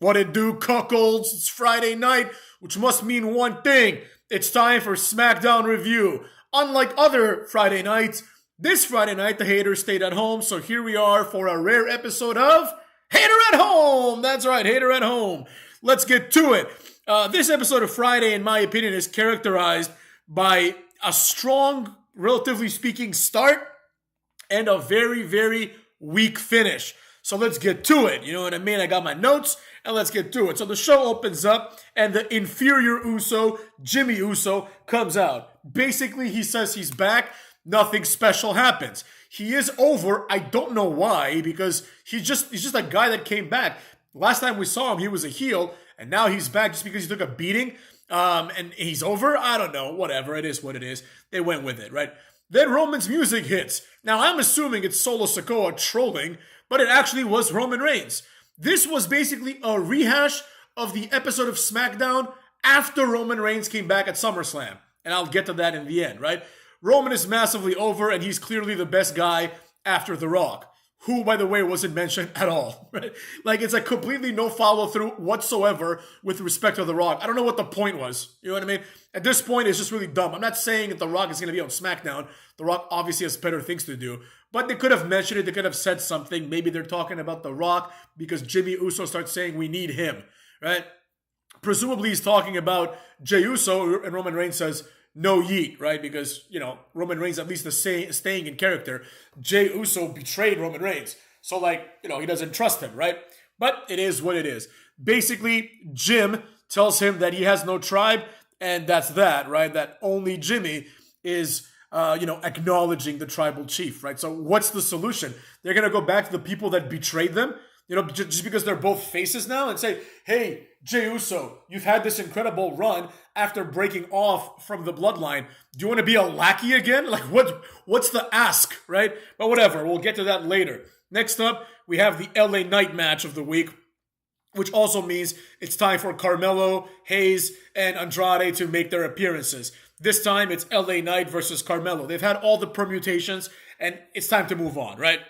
What it do, cuckolds? It's Friday night, which must mean one thing. It's time for Smackdown review. Unlike other Friday nights, this Friday night the haters stayed at home, so here we are for a rare episode of Hater at Home. That's right, Hater at Home. Let's get to it. This episode of Friday, in my opinion, is characterized by a strong, relatively speaking, start and a very, very weak finish. So let's get to it. You know what I mean? I got my notes, and let's get to it. So the show opens up, and the inferior Uso, Jimmy Uso, comes out. Basically, he says he's back. Nothing special happens. He is over. I don't know why, because he's just a guy that came back. Last time we saw him, he was a heel, and now he's back just because he took a beating. And he's over? I don't know. Whatever. It is what it is. They went with it, right? Then Roman's music hits. Now, I'm assuming it's Solo Sikoa trolling, but it actually was Roman Reigns. This was basically a rehash of the episode of SmackDown after Roman Reigns came back at SummerSlam. And I'll get to that in the end, right? Roman is massively over, and he's clearly the best guy after The Rock, who, by the way, wasn't mentioned at all, right? Like, it's a completely no follow-through whatsoever with respect to The Rock. I don't know what the point was. You know what I mean? At this point, it's just really dumb. I'm not saying that The Rock is going to be on SmackDown. The Rock obviously has better things to do. But they could have mentioned it. They could have said something. Maybe they're talking about The Rock because Jimmy Uso starts saying we need him, right? Presumably, he's talking about Jey Uso, and Roman Reigns says, no yeet, right? Because, you know, Roman Reigns at least is staying in character. Jey Uso betrayed Roman Reigns. So, like, you know, he doesn't trust him, right? But it is what it is. Basically, Jim tells him that he has no tribe, and that's that, right? That only Jimmy is, acknowledging the tribal chief, right? So what's the solution? They're going to go back to the people that betrayed them, you know, just because they're both faces now and say, hey, Jey Uso, you've had this incredible run after breaking off from the bloodline. Do you want to be a lackey again? Like, what's the ask, right? But whatever, we'll get to that later. Next up, we have the LA Knight match of the week, which also means it's time for Carmelo, Hayes, and Andrade to make their appearances. This time, it's LA Knight versus Carmelo. They've had all the permutations, and it's time to move on, right?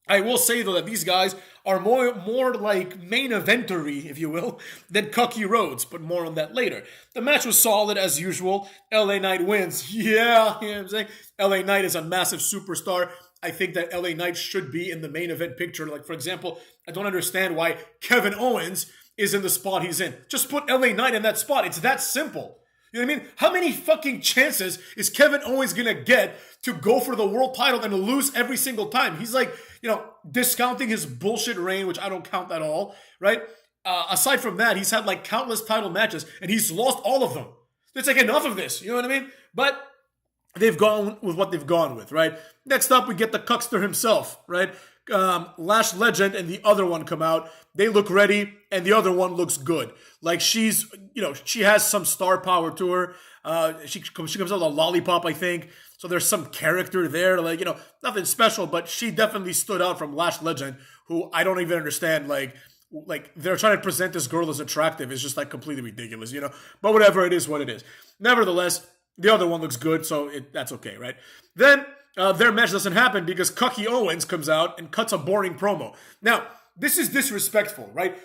I will say, though, that these guys are more like main eventery, if you will, than Cucky Rhodes, but more on that later. The match was solid as usual. LA Knight wins. Yeah, you know what I'm saying? LA Knight is a massive superstar. I think that LA Knight should be in the main event picture. Like, for example, I don't understand why Kevin Owens is in the spot he's in. Just put LA Knight in that spot. It's that simple. You know what I mean? How many fucking chances is Kevin Owens gonna get to go for the world title and lose every single time? He's like, you know, discounting his bullshit reign, which I don't count at all, right? Aside from that, he's had like countless title matches and he's lost all of them. It's like enough of this, you know what I mean? But they've gone with what they've gone with, right? Next up, we get the Cuckster himself, right? Lash Legend and the other one come out. They look ready, and the other one looks good. Like she has some star power to her. She comes out with a lollipop, I think. So there's some character there, like, you know, nothing special, but she definitely stood out from Lash Legend, who I don't even understand, like they're trying to present this girl as attractive. It's just like completely ridiculous, you know? But whatever, it is what it is. Nevertheless, the other one looks good, so that's okay, right? Then their match doesn't happen because Cucky Owens comes out and cuts a boring promo. Now, this is disrespectful, right?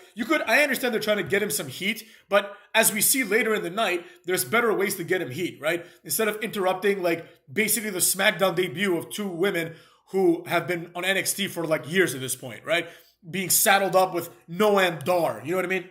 I understand they're trying to get him some heat, but as we see later in the night, there's better ways to get him heat, right? Instead of interrupting, like, basically the SmackDown debut of two women who have been on NXT for, like, years at this point, right? Being saddled up with Noam Dar, you know what I mean?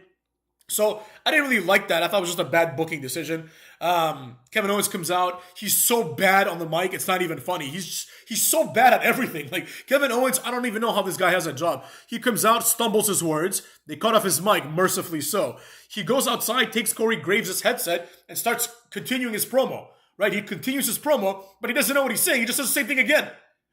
So, I didn't really like that. I thought it was just a bad booking decision. Kevin Owens comes out. He's so bad on the mic, it's not even funny. He's so bad at everything. Like, Kevin Owens, I don't even know how this guy has a job. He comes out, stumbles his words. They cut off his mic, mercifully so. He goes outside, takes Corey Graves' headset, and starts continuing his promo, right? He continues his promo, but he doesn't know what he's saying. He just says the same thing again,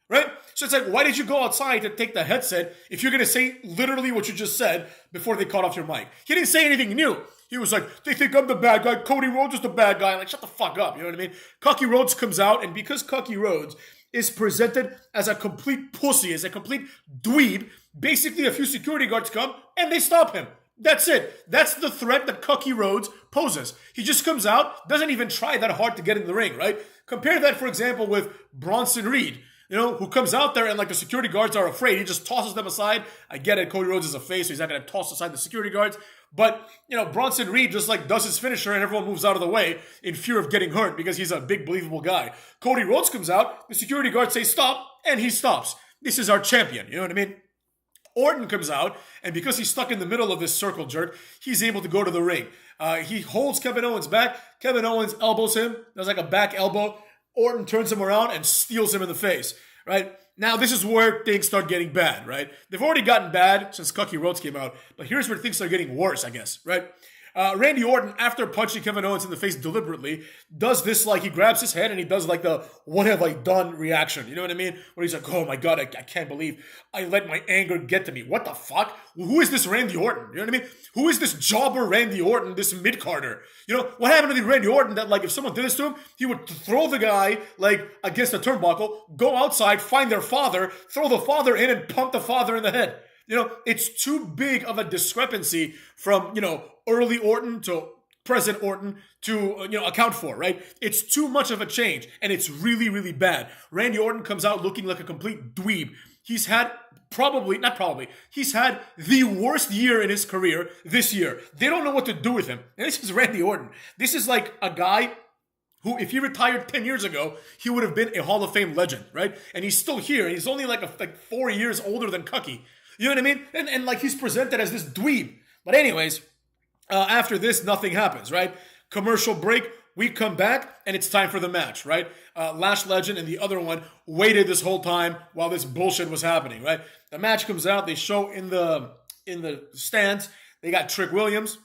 right? So it's like, why did you go outside to take the headset if you're going to say literally what you just said before they cut off your mic? He didn't say anything new. He was like, they think I'm the bad guy. Cody Rhodes is the bad guy. Like, shut the fuck up. You know what I mean? Cucky Rhodes comes out, and because Cucky Rhodes is presented as a complete pussy, as a complete dweeb, basically a few security guards come, and they stop him. That's it. That's the threat that Cucky Rhodes poses. He just comes out, doesn't even try that hard to get in the ring, right? Compare that, for example, with Bronson Reed. who comes out there and like the security guards are afraid. He just tosses them aside. I get it. Cody Rhodes is a face, so he's not going to toss aside the security guards. But, Bronson Reed just like does his finisher and everyone moves out of the way in fear of getting hurt because he's a big, believable guy. Cody Rhodes comes out, the security guards say stop, and he stops. This is our champion. You know what I mean? Orton comes out, and because he's stuck in the middle of this circle jerk, he's able to go to the ring. He holds Kevin Owens back. Kevin Owens elbows him. Does like a back elbow. Orton turns him around and steals him in the face, right? Now, this is where things start getting bad, right? They've already gotten bad since Cody Rhodes came out, but here's where things start getting worse, I guess, right? Randy Orton, after punching Kevin Owens in the face deliberately, does this like he grabs his head and he does like the what have I done reaction. You know what I mean? Where he's like, oh my God, I can't believe I let my anger get to me. What the fuck? Who is this Randy Orton? You know what I mean? Who is this jobber Randy Orton, this mid-carder? What happened to the Randy Orton that like if someone did this to him, he would throw the guy like against a turnbuckle, go outside, find their father, throw the father in and pump the father in the head. It's too big of a discrepancy from, early Orton to present Orton to, account for, right? It's too much of a change, and it's really, really bad. Randy Orton comes out looking like a complete dweeb. He's had he's had the worst year in his career this year. They don't know what to do with him. And this is Randy Orton. This is like a guy who, if he retired 10 years ago, he would have been a Hall of Fame legend, right? And he's still here, and he's only like 4 years older than Cucky. You know what I mean? And like he's presented as this dweeb. But anyways, after this, nothing happens, right? Commercial break, we come back, and it's time for the match, right? Lash Legend and the other one waited this whole time while this bullshit was happening, right? The match comes out, they show in the stands, they got Trick Williams,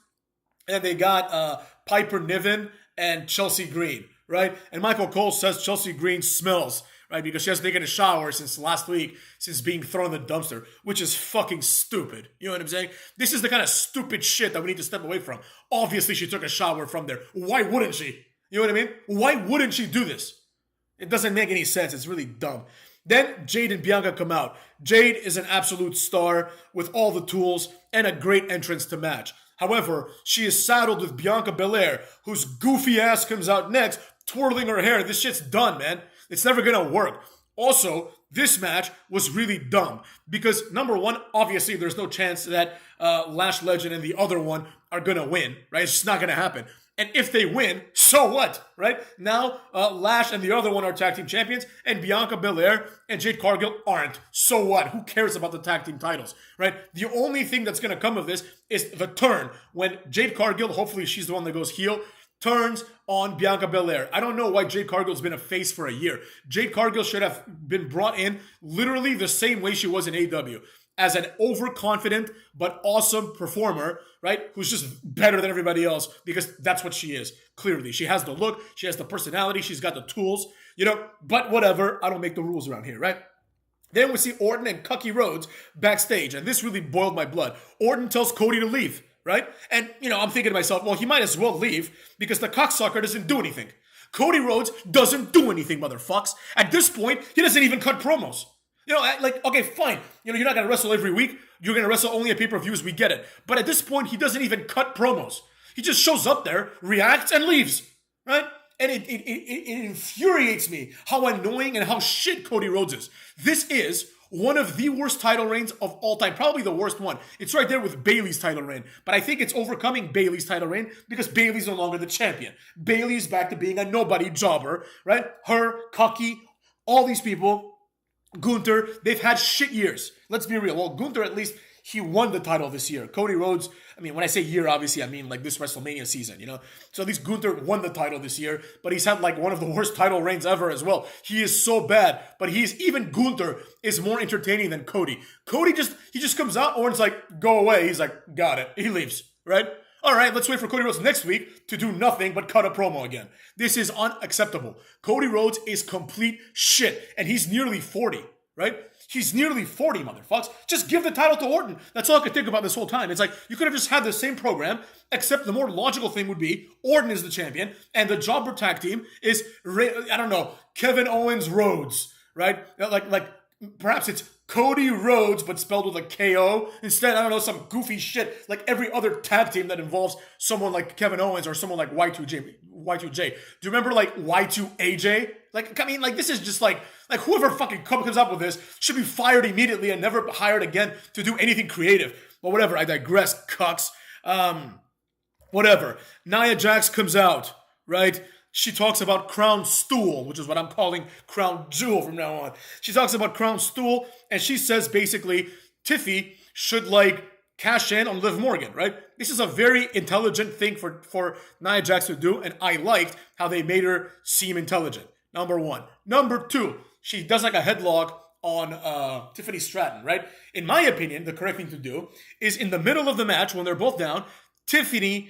and they got Piper Niven and Chelsea Green, right? And Michael Cole says Chelsea Green smells, right? Because she hasn't taken a shower since last week, since being thrown in the dumpster, which is fucking stupid. You know what I'm saying? This is the kind of stupid shit that we need to step away from. Obviously, she took a shower from there. Why wouldn't she? You know what I mean? Why wouldn't she do this? It doesn't make any sense. It's really dumb. Then Jade and Bianca come out. Jade is an absolute star with all the tools and a great entrance to match. However, she is saddled with Bianca Belair, whose goofy ass comes out next, twirling her hair. This shit's done, man. It's never gonna work. Also, this match was really dumb because number one, obviously there's no chance that Lash Legend and the other one are gonna win, right? It's just not gonna happen. And if they win, so what, right? Now, Lash and the other one are tag team champions, and Bianca Belair and Jade Cargill aren't. So what? Who cares about the tag team titles, right? The only thing that's gonna come of this is the turn when Jade Cargill, hopefully she's the one that goes heel, turns on Bianca Belair. I don't know why Jade Cargill's been a face for a year. Jade Cargill should have been brought in literally the same way she was in AEW. As an overconfident but awesome performer, right? Who's just better than everybody else because that's what she is. Clearly, she has the look, she has the personality, she's got the tools, but whatever. I don't make the rules around here, right? Then we see Orton and Cody Rhodes backstage, and this really boiled my blood. Orton tells Cody to leave. Right? And, I'm thinking to myself, well, he might as well leave because the cocksucker doesn't do anything. Cody Rhodes doesn't do anything, motherfucks. At this point, he doesn't even cut promos. Okay, fine. You're not going to wrestle every week. You're going to wrestle only at pay-per-views. We get it. But at this point, he doesn't even cut promos. He just shows up there, reacts, and leaves. Right? And it infuriates me how annoying and how shit Cody Rhodes is. This is one of the worst title reigns of all time. Probably the worst one. It's right there with Bayley's title reign. But I think it's overcoming Bayley's title reign because Bayley's no longer the champion. Bayley's back to being a nobody jobber, right? Her, Cocky, all these people, Gunther, they've had shit years. Let's be real. Well, Gunther, at least, he won the title this year. Cody Rhodes, when I say year, obviously, I mean like this WrestleMania season, So at least Gunther won the title this year, but he's had like one of the worst title reigns ever as well. He is so bad, but even Gunther is more entertaining than Cody. Cody just comes out, Orton's like, go away. He's like, got it. He leaves, right? All right, let's wait for Cody Rhodes next week to do nothing but cut a promo again. This is unacceptable. Cody Rhodes is complete shit, and he's nearly 40, right? He's nearly 40, motherfuckers. Just give the title to Orton. That's all I could think about this whole time. It's like, you could have just had the same program, except the more logical thing would be Orton is the champion, and the jobber tag team is, Kevin Owens Rhodes, right? Like perhaps it's Cody Rhodes, but spelled with a K-O. Instead, some goofy shit like every other tag team that involves someone like Kevin Owens or someone like Y2J. Y2J. Do you remember like Y2AJ? Like, I mean, like this is just like whoever fucking comes up with this should be fired immediately and never hired again to do anything creative. But whatever, I digress, cucks. Whatever. Nia Jax comes out, right? She talks about Crown Stool, which is what I'm calling Crown Jewel from now on. She talks about Crown Stool, and she says basically Tiffy should like cash in on Liv Morgan, right? This is a very intelligent thing for Nia Jax to do, and I liked how they made her seem intelligent. Number one. Number two, she does like a headlock on Tiffany Stratton, right? In my opinion, the correct thing to do is in the middle of the match when they're both down, Tiffany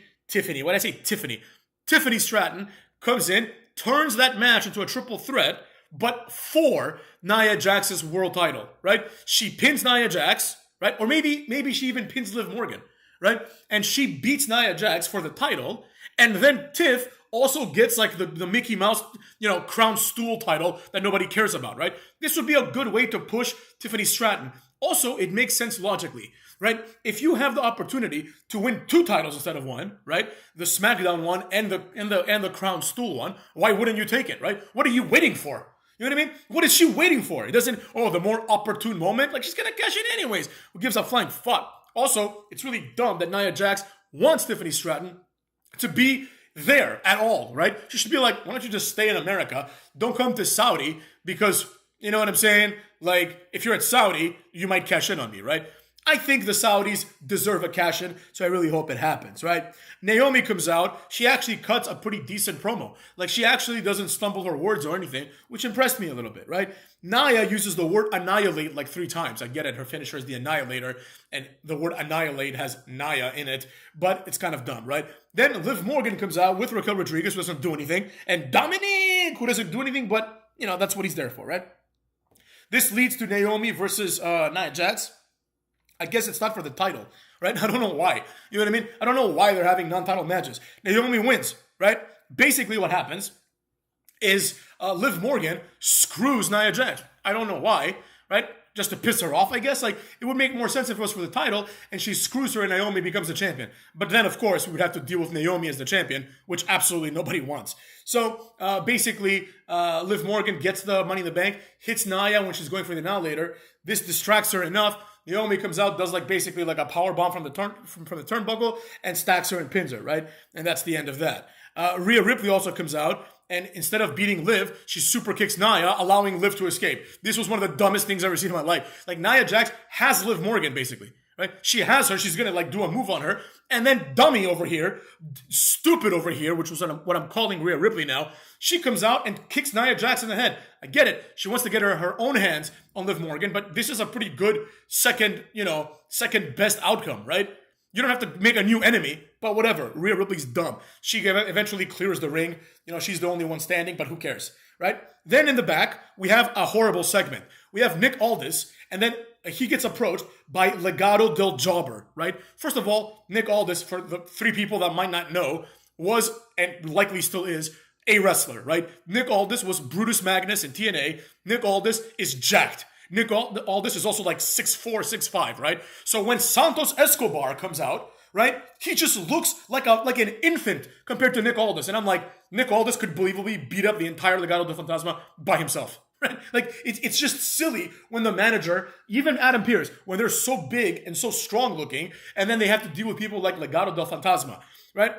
Stratton comes in, turns that match into a triple threat, but for Nia Jax's world title, right? She pins Nia Jax, right? Or maybe she even pins Liv Morgan, right? And she beats Nia Jax for the title, and then Tiff also gets like the Mickey Mouse, Crown Stool title that nobody cares about, right? This would be a good way to push Tiffany Stratton. Also, it makes sense logically, right? If you have the opportunity to win 2 titles instead of 1, right? The SmackDown one and the Crown Stool one, why wouldn't you take it, right? What are you waiting for? You know what I mean? What is she waiting for? It doesn't, the more opportune moment, like she's gonna cash in anyways. Who gives a flying fuck? Also, it's really dumb that Nia Jax wants Tiffany Stratton to be there at all, right? She should be like, why don't you just stay in America? Don't come to Saudi because, you know what I'm saying? Like, if you're at Saudi, you might cash in on me, right? I think the Saudis deserve a cash in, so I really hope it happens, right? Naomi comes out. She actually cuts a pretty decent promo. Like, she actually doesn't stumble her words or anything, which impressed me a little bit, right? Nia uses the word annihilate like 3 times. I get it. Her finisher is the Annihilator, and the word annihilate has Nia in it, but it's kind of dumb, right? Then Liv Morgan comes out with Raquel Rodriguez, who doesn't do anything, and Dominic, who doesn't do anything, but, that's what he's there for, right? This leads to Naomi versus Nia Jax. I guess it's not for the title, right? I don't know why. You know what I mean? I don't know why they're having non-title matches. Naomi wins, right? Basically what happens is Liv Morgan screws Nia Jax. I don't know why, right? Just to piss her off, I guess. Like, it would make more sense if it was for the title, and she screws her and Naomi becomes the champion. But then, of course, we would have to deal with Naomi as the champion, which absolutely nobody wants. So, basically, Liv Morgan gets the Money in the Bank, hits Nia when she's going for the Annihilator. This distracts her enough. Naomi comes out, does basically a power bomb from the turnbuckle, and stacks her and pins her, right? And that's the end of that. Rhea Ripley also comes out, and instead of beating Liv, she super kicks Nia, allowing Liv to escape. This was one of the dumbest things I've ever seen in my life. Like, Nia Jax has Liv Morgan, basically, right? She has her. She's going to, do a move on her. And then dummy over here, stupid over here, which was what I'm calling Rhea Ripley now, she comes out and kicks Nia Jax in the head. I get it. She wants to get her own hands on Liv Morgan, but this is a pretty good second best outcome, right? You don't have to make a new enemy, but whatever. Rhea Ripley's dumb. She eventually clears the ring. She's the only one standing, but who cares, right? Then in the back, we have a horrible segment. We have Nick Aldis, and then he gets approached by Legado del Jobber, right? First of all, Nick Aldis, for the 3 people that might not know, was, and likely still is, a wrestler, right? Nick Aldis was Brutus Magnus in TNA. Nick Aldis is jacked. Nick Aldis is also 6'4", 6'5", right? So when Santos Escobar comes out, right, he just looks like an infant compared to Nick Aldis. And I'm like, Nick Aldis could believably beat up the entire Legado del Fantasma by himself. Right? Like, it's just silly when the manager, even Adam Pearce, when they're so big and so strong looking, and then they have to deal with people like Legado del Fantasma, right?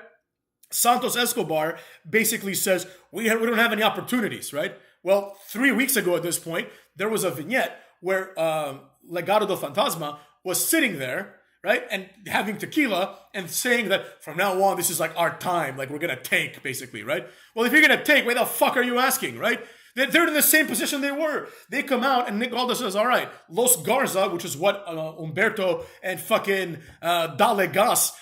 Santos Escobar basically says, we don't have any opportunities, right? Well, 3 weeks ago at this point, there was a vignette where Legado del Fantasma was sitting there, right, and having tequila and saying that from now on, this is our time, we're going to tank, basically, right? Well, if you're going to tank, why the fuck are you asking, right? They're in the same position they were. They come out and Nick Aldis says, all right, Los Garza, which is what Humberto and fucking Dale Gas,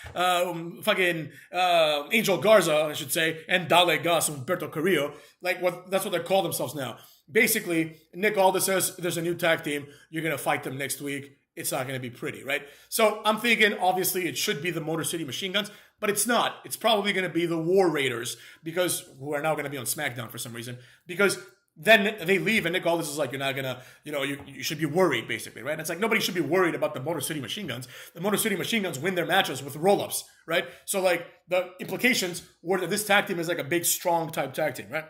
Angel Garza, I should say, and Dale Gas, Humberto Carrillo, that's what they call themselves now. Basically, Nick Aldis says, there's a new tag team. You're going to fight them next week. It's not going to be pretty, right? So I'm thinking, obviously, it should be the Motor City Machine Guns, but it's not. It's probably going to be the War Raiders, who are now going to be on SmackDown for some reason, because Then they leave, and Nick Aldis is like, you're not gonna, you should be worried, basically, right? And it's like, nobody should be worried about the Motor City Machine Guns. The Motor City Machine Guns win their matches with roll-ups, right? So, like, the implications were that this tag team is like a big, strong type tag team, right?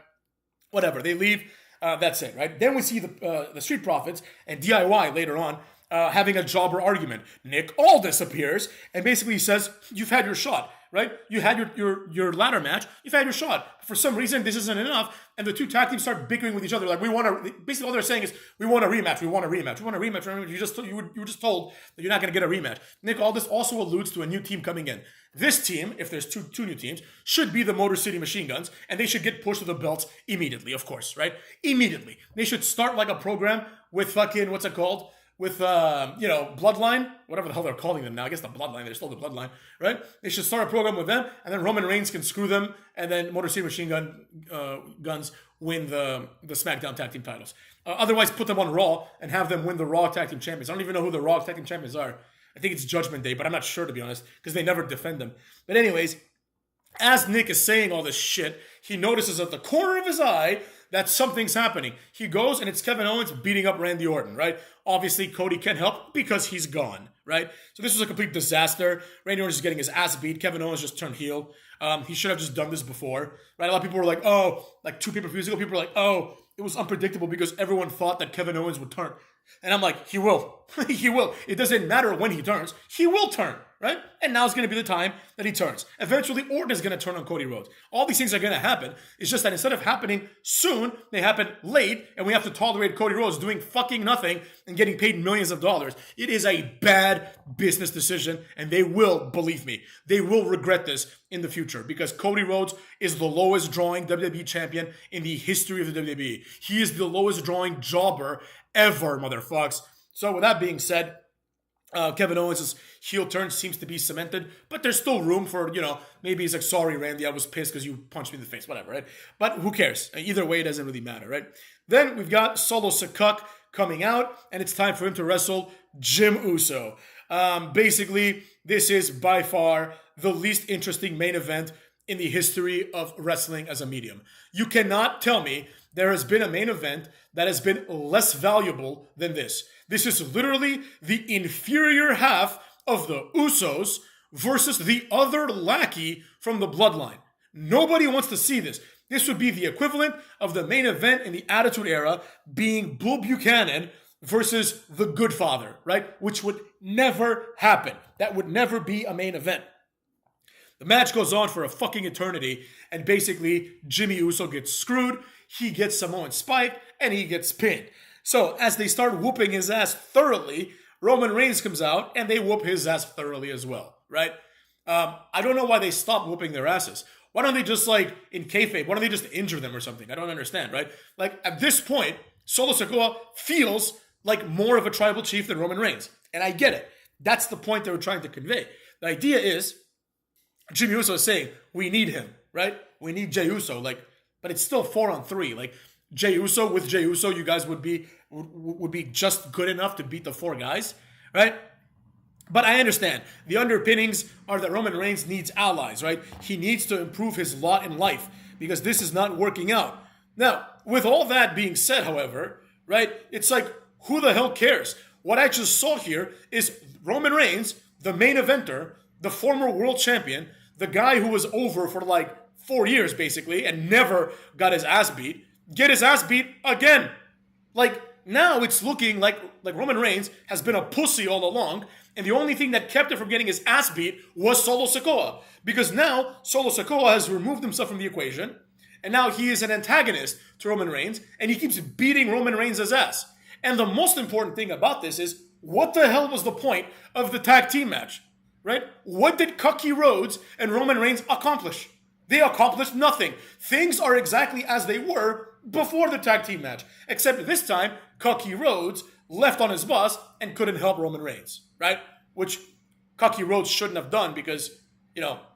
Whatever. They leave. That's it, right? Then we see the Street Profits and DIY later on having a jobber argument. Nick Aldis appears and basically says, you've had your shot, right? You had your ladder match. You've had your shot. For some reason, this isn't enough. And the two tag teams start bickering with each other. Like, basically all they're saying is, we want a rematch. We want a rematch. We want a rematch. You were just told that you're not going to get a rematch. Nick Aldis also alludes to a new team coming in. This team, if there's two new teams, should be the Motor City Machine Guns, and they should get pushed to the belts immediately, of course, right? Immediately. They should start like a program with fucking, what's it called? With, Bloodline, whatever the hell they're calling them now. I guess the Bloodline, they're still the Bloodline, right? They should start a program with them, and then Roman Reigns can screw them, and then Motor City Machine Guns win the Smackdown Tag Team titles. Otherwise, put them on Raw and have them win the Raw Tag Team Champions. I don't even know who the Raw Tag Team Champions are. I think it's Judgment Day, but I'm not sure, to be honest, because they never defend them. But anyways, as Nick is saying all this shit, he notices at the corner of his eye that something's happening. He goes, and it's Kevin Owens beating up Randy Orton, right? Obviously, Cody can't help because he's gone, right? So this was a complete disaster. Randy Orton is getting his ass beat. Kevin Owens just turned heel. He should have just done this before, right? A lot of people were like, like 2 pay-per-views ago, people were like, it was unpredictable because everyone thought that Kevin Owens would turn. And I'm like, he will. He will. It doesn't matter when he turns. He will turn, right? And now's going to be the time that he turns. Eventually, Orton is going to turn on Cody Rhodes. All these things are going to happen. It's just that instead of happening soon, they happen late, and we have to tolerate Cody Rhodes doing fucking nothing and getting paid millions of dollars. It is a bad business decision, and they will, believe me, they will regret this in the future because Cody Rhodes is the lowest drawing WWE champion in the history of the WWE. He is the lowest drawing jobber ever, motherfucks. So with that being said, Kevin Owens' heel turn seems to be cemented, but there's still room for, maybe he's like, sorry, Randy, I was pissed because you punched me in the face, whatever, right? But who cares? Either way, it doesn't really matter, right? Then we've got Solo Sikoa coming out, and it's time for him to wrestle Jim Uso. Basically, this is by far the least interesting main event in the history of wrestling as a medium. You cannot tell me there has been a main event that has been less valuable than this. This is literally the inferior half of the Usos versus the other lackey from the Bloodline. Nobody wants to see this. This would be the equivalent of the main event in the Attitude Era being Bull Buchanan versus the Good Father, right? Which would never happen. That would never be a main event. The match goes on for a fucking eternity, and basically Jimmy Uso gets screwed, he gets Samoan Spike, and he gets pinned. So as they start whooping his ass thoroughly, Roman Reigns comes out, and they whoop his ass thoroughly as well, right? I don't know why they stopped whooping their asses. Why don't they just, in kayfabe, why don't they just injure them or something? I don't understand, right? At this point, Solo Sikoa feels like more of a tribal chief than Roman Reigns. And I get it. That's the point they were trying to convey. The idea is, Jimmy Uso is saying, we need him, right? We need Jey Uso, but it's still 4-on-3. Jey Uso with Jey Uso, you guys would be just good enough to beat the 4 guys, right? But I understand. The underpinnings are that Roman Reigns needs allies, right? He needs to improve his lot in life because this is not working out. Now, with all that being said, however, right, it's like, who the hell cares? What I just saw here is Roman Reigns, the main eventer, the former world champion, the guy who was over for 4 years basically and never got his ass beat, get his ass beat again. Now it's looking like Roman Reigns has been a pussy all along, and the only thing that kept him from getting his ass beat was Solo Sikoa. Because now Solo Sikoa has removed himself from the equation, and now he is an antagonist to Roman Reigns, and he keeps beating Roman Reigns' ass. And the most important thing about this is, what the hell was the point of the tag team match? Right? What did Cody Rhodes and Roman Reigns accomplish? They accomplished nothing. Things are exactly as they were before the tag team match. Except this time, Cody Rhodes left on his bus and couldn't help Roman Reigns. Right? Which Cody Rhodes shouldn't have done because,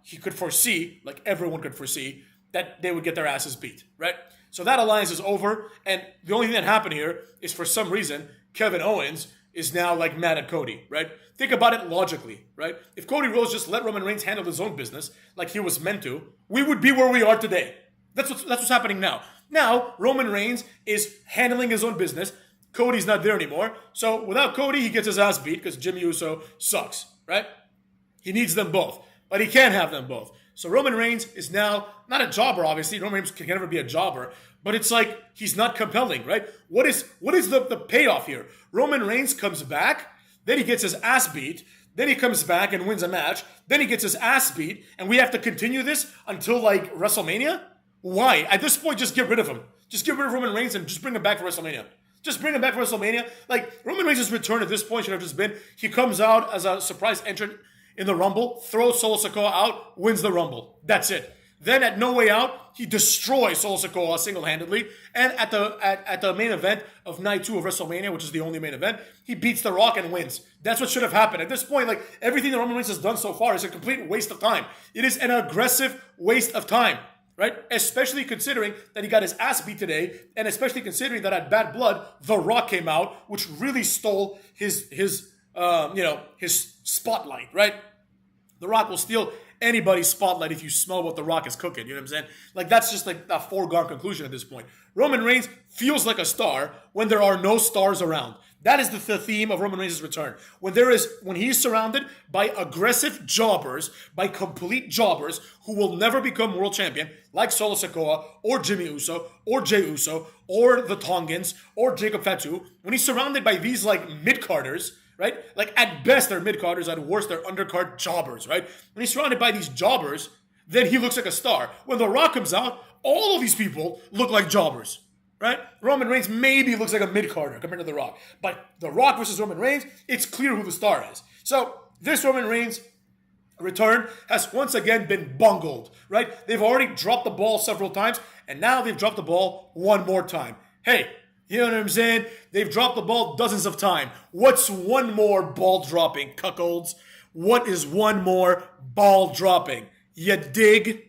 he could foresee, like everyone could foresee, that they would get their asses beat. Right? So that alliance is over. And the only thing that happened here is, for some reason, Kevin Owens is now mad at Cody, right? Think about it logically, right? If Cody Rhodes just let Roman Reigns handle his own business like he was meant to, we would be where we are today. That's what's happening now. Now, Roman Reigns is handling his own business. Cody's not there anymore. So without Cody, he gets his ass beat because Jimmy Uso sucks, right? He needs them both, but he can't have them both. So Roman Reigns is now not a jobber, obviously. Roman Reigns can never be a jobber, but it's like he's not compelling, right? What is the payoff here? Roman Reigns comes back, then he gets his ass beat, then he comes back and wins a match, then he gets his ass beat, and we have to continue this until like WrestleMania? Why? At this point, just get rid of him. Just get rid of Roman Reigns and just bring him back for WrestleMania. Just bring him back for WrestleMania. Like, Roman Reigns' return at this point should have just been, he comes out as a surprise entrant in the Rumble, throws Solo Sikoa out, wins the Rumble. That's it. Then at No Way Out, he destroys Solo Sikoa single-handedly. And at the main event of Night 2 of WrestleMania, which is the only main event, he beats The Rock and wins. That's what should have happened. At this point, like, everything that Roman Reigns has done so far is a complete waste of time. It is an aggressive waste of time. Right? Especially considering that he got his ass beat today, and especially considering that at Bad Blood, The Rock came out, which really stole his spotlight, right? The Rock will steal anybody's spotlight if you smell what The Rock is cooking, you know what I'm saying? Like, that's just like a foregone conclusion at this point. Roman Reigns feels like a star when there are no stars around. That is the theme of Roman Reigns' return. When he's surrounded by aggressive jobbers, by complete jobbers who will never become world champion, like Solo Sikoa, or Jimmy Uso, or Jey Uso, or the Tongans, or Jacob Fatu, when he's surrounded by these like mid-carders, right? Like at best they're mid-carders, at worst they're undercard jobbers, right? When he's surrounded by these jobbers, then he looks like a star. When The Rock comes out, all of these people look like jobbers. Right? Roman Reigns maybe looks like a mid-carder compared to The Rock. But The Rock versus Roman Reigns, it's clear who the star is. So this Roman Reigns return has once again been bungled. Right? They've already dropped the ball several times, and now they've dropped the ball one more time. Hey, you know what I'm saying? They've dropped the ball dozens of times. What's one more ball dropping, cuckolds? What is one more ball dropping? You dig?